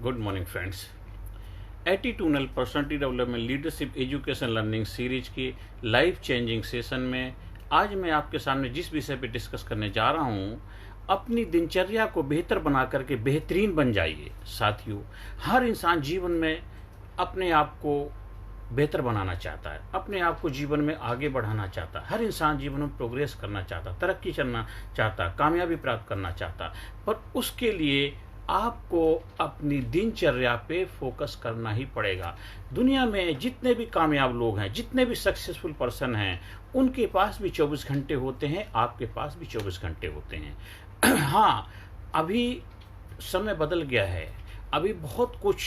Good morning friends. Attitudinal personality development leadership education learning series की life changing session में आज मैं आपके सामने जिस विषय पे डिस्कस करने जा रहा हूँ, अपनी दिनचर्या को बेहतर बना करके बेहतरीन बन जाइए। साथियों, हर इंसान जीवन में अपने आप को बेहतर बनाना चाहता है, अपने आप को जीवन में आगे बढ़ाना चाहता है। हर इंसान जीवन में प्रोग्रेस करना चाहता, तरक्की करना चाहता, कामयाबी प्राप्त करना चाहता, पर उसके लिए आपको अपनी दिनचर्या पे फोकस करना ही पड़ेगा। दुनिया में जितने भी कामयाब लोग हैं, जितने भी सक्सेसफुल पर्सन हैं, उनके पास भी 24 घंटे होते हैं, आपके पास भी 24 घंटे होते हैं। हाँ, अभी समय बदल गया है। अभी बहुत कुछ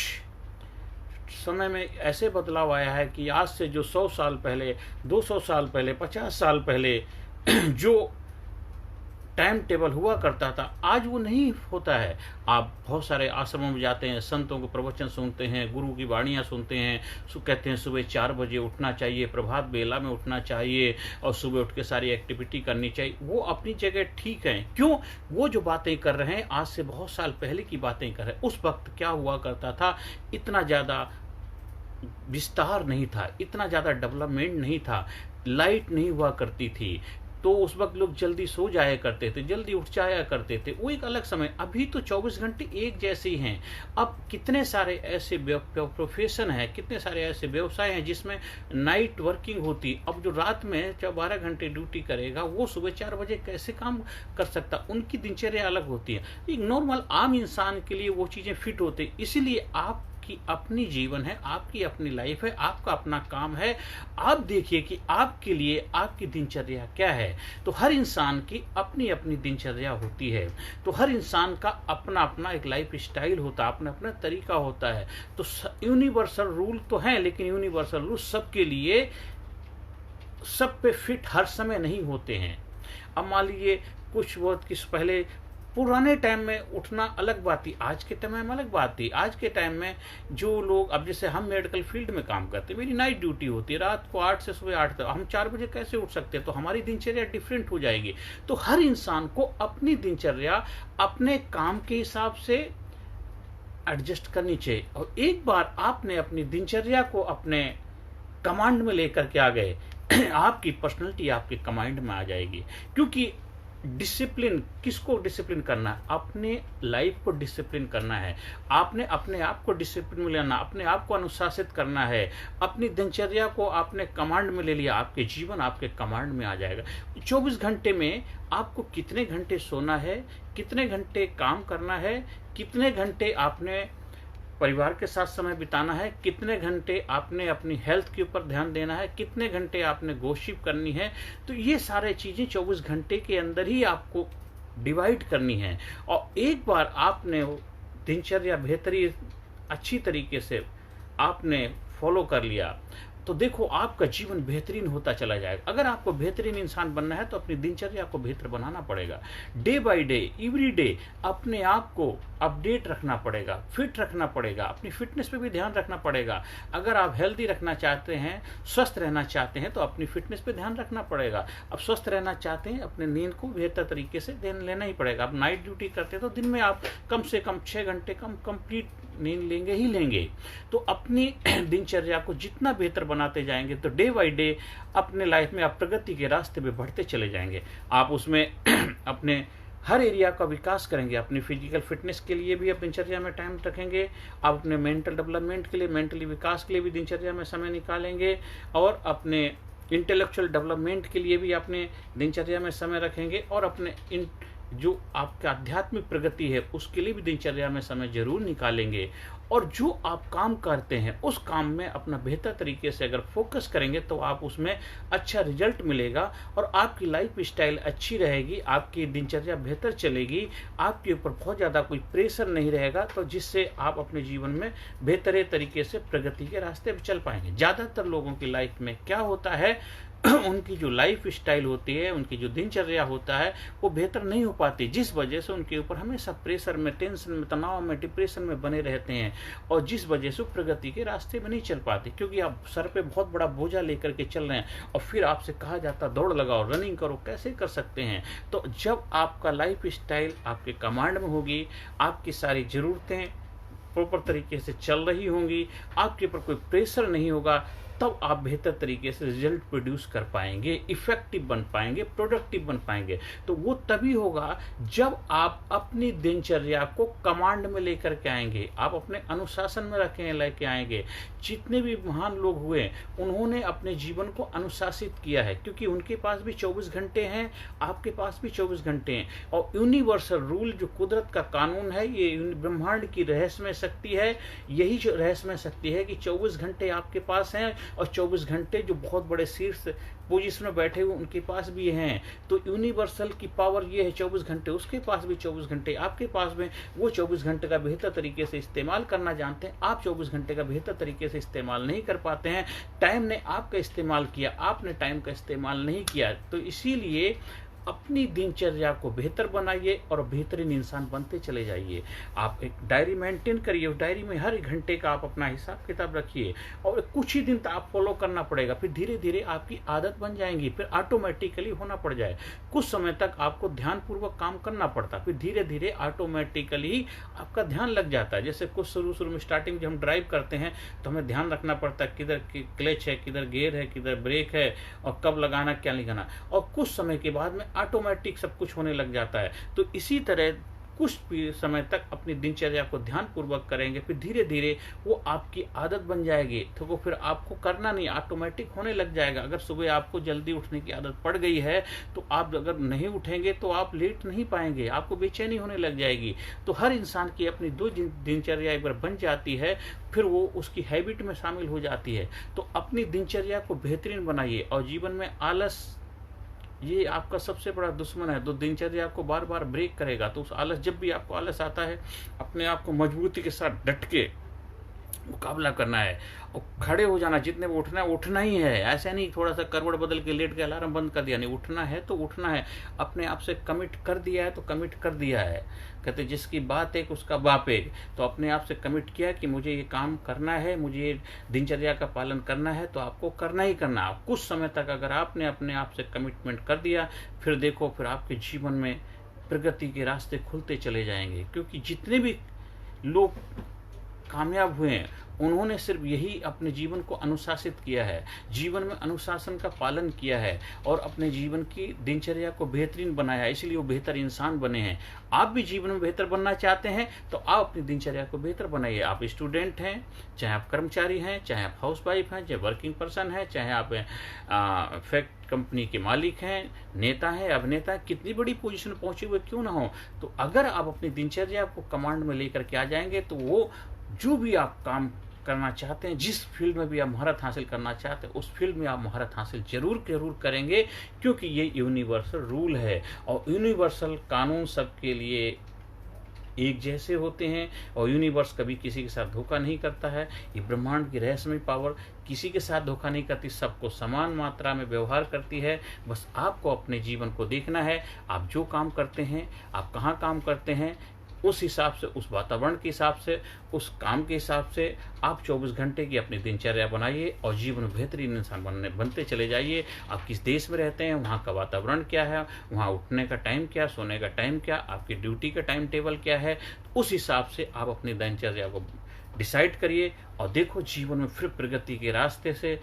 समय में ऐसे बदलाव आया है कि आज से जो 100 साल पहले, 200 साल पहले, 50 साल पहले जो टाइम टेबल हुआ करता था, आज वो नहीं होता है। आप बहुत सारे आश्रमों में जाते हैं, संतों के प्रवचन सुनते हैं, गुरु की वाणियाँ सुनते हैं, कहते हैं सुबह 4 बजे उठना चाहिए, प्रभात बेला में उठना चाहिए और सुबह उठ के सारी एक्टिविटी करनी चाहिए। वो अपनी जगह ठीक है। क्यों? वो जो बातें कर रहे हैं आज से बहुत साल पहले की बातें कर रहे हैं। उस वक्त क्या हुआ करता था, इतना ज़्यादा विस्तार नहीं था, इतना ज़्यादा डेवलपमेंट नहीं था, लाइट नहीं हुआ करती थी, तो उस वक्त लोग जल्दी सो जाया करते थे, जल्दी उठ जाया करते थे। वो एक अलग समय। अभी तो 24 घंटे एक जैसे ही हैं। अब कितने सारे ऐसे प्रोफेशन हैं, कितने सारे ऐसे व्यवसाय हैं जिसमें नाइट वर्किंग होती। अब जो रात में 12 घंटे ड्यूटी करेगा, वो सुबह 4 बजे कैसे काम कर सकता? उनकी दिनचर्या अलग होती है। एक नॉर्मल आम इंसान के लिए वो चीज़ें फिट होती। इसीलिए आप की अपनी जीवन है, आपकी अपनी लाइफ है, आपका अपना काम है। आप देखिए कि आपके लिए आपकी दिनचर्या क्या है। तो हर इंसान की अपनी अपनी दिनचर्या होती है। तो हर इंसान का अपना अपना एक लाइफ स्टाइल होता है, अपना अपना तरीका होता है। तो यूनिवर्सल रूल तो है, लेकिन यूनिवर्सल रूल सबके लिए, सब पे फिट हर समय नहीं होते हैं। अब मान लीजिए कुछ बहुत किस पहले पुराने टाइम में उठना अलग बात थी, आज के टाइम में अलग बात थी। आज के टाइम में जो लोग, अब जैसे हम मेडिकल फील्ड में काम करते हैं, मेरी नाइट ड्यूटी होती है, रात को 8 से सुबह 8 तक, हम 4 बजे कैसे उठ सकते हैं? तो हमारी दिनचर्या डिफरेंट हो जाएगी। तो हर इंसान को अपनी दिनचर्या अपने काम के हिसाब से एडजस्ट करनी चाहिए। और एक बार आपने अपनी दिनचर्या को अपने कमांड में लेकर के आ गए, आपकी पर्सनैलिटी आपके कमांड में आ जाएगी। क्योंकि डिसिप्लिन, किसको डिसिप्लिन करना है? अपने लाइफ को डिसिप्लिन करना है। आपने अपने आप को डिसिप्लिन में लेना, अपने आप को अनुशासित करना है। अपनी दिनचर्या को आपने कमांड में ले लिया, आपके जीवन आपके कमांड में आ जाएगा। 24 घंटे में आपको कितने घंटे सोना है, कितने घंटे काम करना है, कितने घंटे आपने परिवार के साथ समय बिताना है, कितने घंटे आपने अपनी हेल्थ के ऊपर ध्यान देना है, कितने घंटे आपने गॉसिप करनी है। तो ये सारे चीज़ें 24 घंटे के अंदर ही आपको डिवाइड करनी है। और एक बार आपने दिनचर्या बेहतरीन अच्छी तरीके से आपने फॉलो कर लिया, तो देखो आपका जीवन बेहतरीन होता चला जाएगा। अगर आपको बेहतरीन इंसान बनना है तो अपनी दिनचर्या को बेहतर बनाना पड़ेगा। Day by day, every day अपने आप को अपडेट रखना पड़ेगा, फिट रखना पड़ेगा, अपनी फिटनेस पे भी ध्यान रखना पड़ेगा। अगर आप हेल्दी रखना चाहते हैं, स्वस्थ रहना चाहते हैं, तो अपनी फिटनेस पे ध्यान रखना पड़ेगा। अब स्वस्थ रहना चाहते हैं, अपने नींद को बेहतर तरीके से ध्यान लेना ही पड़ेगा। अब नाइट ड्यूटी करते हैं तो दिन में आप कम से कम 6 घंटे कंप्लीट नींद लेंगे ही लेंगे। तो अपनी दिनचर्या को जितना बेहतर बनाते जाएंगे, तो डे बाय डे अपने लाइफ में आप प्रगति के रास्ते पे बढ़ते चले जाएंगे। आप उसमें अपने हर एरिया का विकास करेंगे। अपनी फिजिकल फिटनेस के लिए भी आप दिनचर्या में टाइम रखेंगे, आप अपने मेंटल डेवलपमेंट के लिए, मेंटली विकास के लिए भी दिनचर्या में समय निकालेंगे, और अपने इंटेलेक्चुअल डेवलपमेंट के लिए भी अपने दिनचर्या में समय रखेंगे, और अपने जो आपका आध्यात्मिक प्रगति है उसके लिए भी दिनचर्या में समय जरूर निकालेंगे। और जो आप काम करते हैं उस काम में अपना बेहतर तरीके से अगर फोकस करेंगे तो आप उसमें अच्छा रिजल्ट मिलेगा, और आपकी लाइफ स्टाइल अच्छी रहेगी, आपकी दिनचर्या बेहतर चलेगी, आपके ऊपर बहुत ज़्यादा कोई प्रेशर नहीं रहेगा, तो जिससे आप अपने जीवन में बेहतर तरीके से प्रगति के रास्ते पर चल पाएंगे। ज़्यादातर लोगों की लाइफ में क्या होता है, उनकी जो लाइफ स्टाइल होती है, उनकी जो दिनचर्या होता है, वो बेहतर नहीं हो पाती, जिस वजह से उनके ऊपर हमेशा प्रेशर में, टेंशन में, तनाव में, डिप्रेशन में बने रहते हैं, और जिस वजह से प्रगति के रास्ते में नहीं चल पाते। क्योंकि आप सर पे बहुत बड़ा बोझा लेकर के चल रहे हैं, और फिर आपसे कहा जाता दौड़ लगाओ, रनिंग करो, कैसे कर सकते हैं? तो जब आपका लाइफ स्टाइल आपके कमांड में होगी, आपकी सारी ज़रूरतें प्रॉपर तरीके से चल रही होंगी, आपके ऊपर कोई प्रेशर नहीं होगा, तब आप बेहतर तरीके से रिजल्ट प्रोड्यूस कर पाएंगे, इफेक्टिव बन पाएंगे, प्रोडक्टिव बन पाएंगे। तो वो तभी होगा जब आप अपनी दिनचर्या को कमांड में लेकर के आएंगे, आप अपने अनुशासन में रखें लेके आएंगे। जितने भी महान लोग हुए उन्होंने अपने जीवन को अनुशासित किया है, क्योंकि उनके पास भी 24 घंटे हैं, आपके पास भी 24 घंटे हैं। और यूनिवर्सल रूल जो कुदरत का कानून है, ये ब्रह्मांड की रहस्यमय शक्ति है। यही जो रहस्यमय शक्ति है कि 24 घंटे आपके पास हैं और 24 घंटे जो बहुत बड़े शीर्ष पोजीशन में बैठे हुए उनके पास भी हैं। तो यूनिवर्सल की पावर ये है, 24 घंटे उसके पास भी 24 घंटे आपके पास में। वो 24 घंटे का बेहतर तरीके से इस्तेमाल करना जानते हैं, आप 24 घंटे का बेहतर तरीके से इस्तेमाल नहीं कर पाते हैं। टाइम ने आपका इस्तेमाल किया, आपने टाइम का इस्तेमाल नहीं किया। तो इसीलिए अपनी दिनचर्या को बेहतर बनाइए और बेहतरीन इंसान बनते चले जाइए। आप एक डायरी मेंटेन करिए, उस डायरी में हर घंटे का आप अपना हिसाब किताब रखिए, और कुछ ही दिन तक आप फॉलो करना पड़ेगा, फिर धीरे धीरे आपकी आदत बन जाएंगी, फिर ऑटोमेटिकली होना पड़ जाए। कुछ समय तक आपको ध्यानपूर्वक काम करना पड़ता, फिर धीरे धीरे ऑटोमेटिकली आपका ध्यान लग जाता है। जैसे कुछ शुरू में स्टार्टिंग जब हम ड्राइव करते हैं तो हमें ध्यान रखना पड़ता है किधर क्लच है, किधर गियर है, किधर ब्रेक है, और कब लगाना क्या लगाना, और कुछ समय के बाद में ऑटोमेटिक सब कुछ होने लग जाता है। तो इसी तरह कुछ समय तक अपनी दिनचर्या को ध्यानपूर्वक करेंगे, फिर धीरे धीरे वो आपकी आदत बन जाएगी। तो वो फिर आपको करना नहीं, ऑटोमेटिक होने लग जाएगा। अगर सुबह आपको जल्दी उठने की आदत पड़ गई है तो आप अगर नहीं उठेंगे तो आप लेट नहीं पाएंगे, आपको बेचैनी होने लग जाएगी। तो हर इंसान की अपनी 2 दिनचर्या एक बार बन जाती है, फिर वो उसकी हैबिट में शामिल हो जाती है। तो अपनी दिनचर्या को बेहतरीन बनाइए। और जीवन में आलस ये आपका सबसे बड़ा दुश्मन है, तो दिनचर्या आपको बार बार ब्रेक करेगा। तो उस आलस, जब भी आपको आलस आता है, अपने आप को मजबूती के साथ डट के मुकाबला करना है और खड़े हो जाना। जितने वो उठना है उठना ही है, ऐसा नहीं थोड़ा सा करवट बदल के लेट के अलार्म बंद कर दिया, नहीं, उठना है तो उठना है। अपने आप से कमिट कर दिया है तो कमिट कर दिया है। कहते जिसकी बात एक उसका बाप एक। तो अपने आप से कमिट किया कि मुझे ये काम करना है, मुझे दिनचर्या का पालन करना है, तो आपको करना ही करना। कुछ समय तक अगर आपने अपने आप से कमिटमेंट कर दिया, फिर देखो फिर आपके जीवन में प्रगति के रास्ते खुलते चले जाएंगे। क्योंकि जितने भी लोग कामयाब हुए हैं उन्होंने सिर्फ यही अपने जीवन को अनुशासित किया है, जीवन में अनुशासन का पालन किया है और अपने जीवन की दिनचर्या को बेहतरीन बनाया है, इसलिए वो बेहतर इंसान बने हैं। आप भी जीवन में बेहतर बनना चाहते हैं तो आप अपनी दिनचर्या को बेहतर बनाइए। आप स्टूडेंट हैं, चाहे आप कर्मचारी हैं, चाहे आप हाउसवाइफ हैं, चाहे वर्किंग पर्सन हैं, चाहे आप फैक्ट कंपनी के मालिक हैं, नेता हैं, अभिनेता हैं, कितनी बड़ी पोजीशन में पहुंचे हुए क्यों ना हो, तो अगर आप अपनी दिनचर्या को कमांड में लेकर के आ जाएंगे तो वो जो भी आप काम करना चाहते हैं, जिस फील्ड में भी आप महारत हासिल करना चाहते हैं, उस फील्ड में आप महारत हासिल जरूर करेंगे। क्योंकि ये यूनिवर्सल रूल है और यूनिवर्सल कानून सबके लिए एक जैसे होते हैं और यूनिवर्स कभी किसी के साथ धोखा नहीं करता है। ये ब्रह्मांड की रहस्यमय पावर किसी के साथ धोखा नहीं करती, सबको समान मात्रा में व्यवहार करती है। बस आपको अपने जीवन को देखना है, आप जो काम करते हैं, आप कहाँ काम करते हैं, उस हिसाब से, उस वातावरण के हिसाब से, उस काम के हिसाब से आप 24 घंटे की अपनी दिनचर्या बनाइए और जीवन में बेहतरीन इंसान बनते चले जाइए। आप किस देश में रहते हैं, वहाँ का वातावरण क्या है, वहाँ उठने का टाइम क्या, सोने का टाइम क्या, आपकी ड्यूटी का टाइम टेबल क्या है, उस हिसाब से आप अपनी दिनचर्या को डिसाइड करिए और देखो जीवन में फिर प्रगति के रास्ते से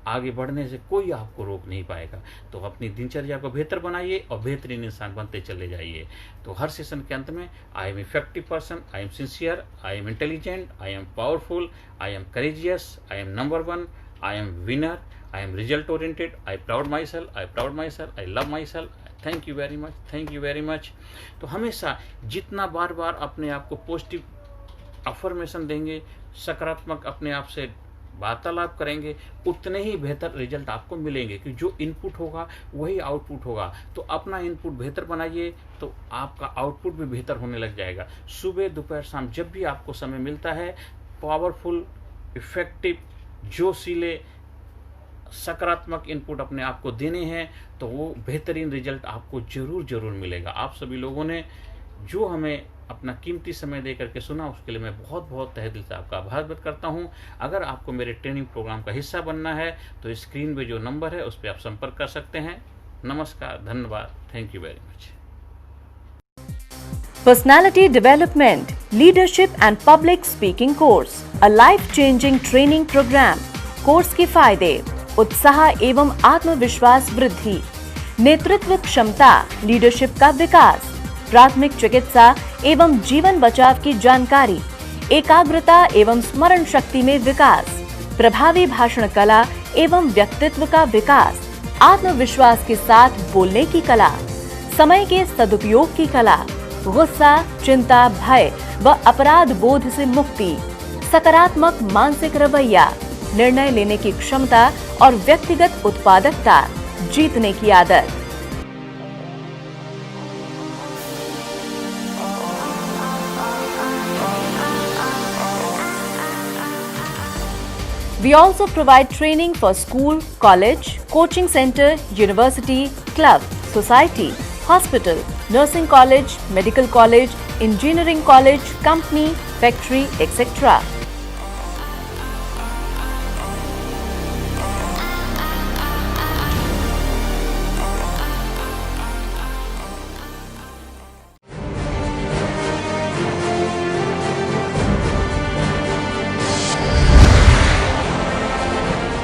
आगे बढ़ने से कोई आपको रोक नहीं पाएगा। तो अपनी दिनचर्या को बेहतर बनाइए और बेहतरीन इंसान बनते चले जाइए। तो हर सेशन के अंत में I am effective person, I am sincere, I am intelligent, I am powerful, I am courageous, I am number 1, I am winner, I am result oriented, I proud my self, I love my self. Thank you very much, thank you very much. तो हमेशा जितना बार बार अपने आप को positive affirmation देंगे, सकारात्मक अपने आप से वार्तालाप करेंगे, उतने ही बेहतर रिजल्ट आपको मिलेंगे। कि जो इनपुट होगा वही आउटपुट होगा। तो अपना इनपुट बेहतर बनाइए तो आपका आउटपुट भी बेहतर होने लग जाएगा। सुबह, दोपहर, शाम जब भी आपको समय मिलता है, पावरफुल, इफेक्टिव, जोशीले, सकारात्मक इनपुट अपने आप को देने हैं तो वो बेहतरीन रिजल्ट आपको जरूर मिलेगा। आप सभी लोगों ने जो हमें अपना कीमती समय दे करके सुना, उसके लिए मैं बहुत तहे दिल से आपका आभार व्यक्त करता हूं। अगर आपको मेरे ट्रेनिंग प्रोग्राम का हिस्सा बनना है तो स्क्रीन पे जो नंबर है उस पर आप संपर्क कर सकते हैं। नमस्कार, धन्यवाद, thank you very much. Personality development leadership and public speaking course, a life changing training program. Course के फायदे: उत्साह एवं आत्मविश्वास वृद्धि, नेतृत्व क्षमता, लीडरशिप का विकास, प्राथमिक चिकित्सा एवं जीवन बचाव की जानकारी, एकाग्रता एवं स्मरण शक्ति में विकास, प्रभावी भाषण कला एवं व्यक्तित्व का विकास, आत्मविश्वास के साथ बोलने की कला, समय के सदुपयोग की कला, गुस्सा, चिंता, भय व अपराध बोध से मुक्ति, सकारात्मक मानसिक रवैया, निर्णय लेने की क्षमता और व्यक्तिगत उत्पादकता, जीतने की आदत। We also provide training for school, college, coaching center, university, club, society, hospital, nursing college, medical college, engineering college, company, factory, etc.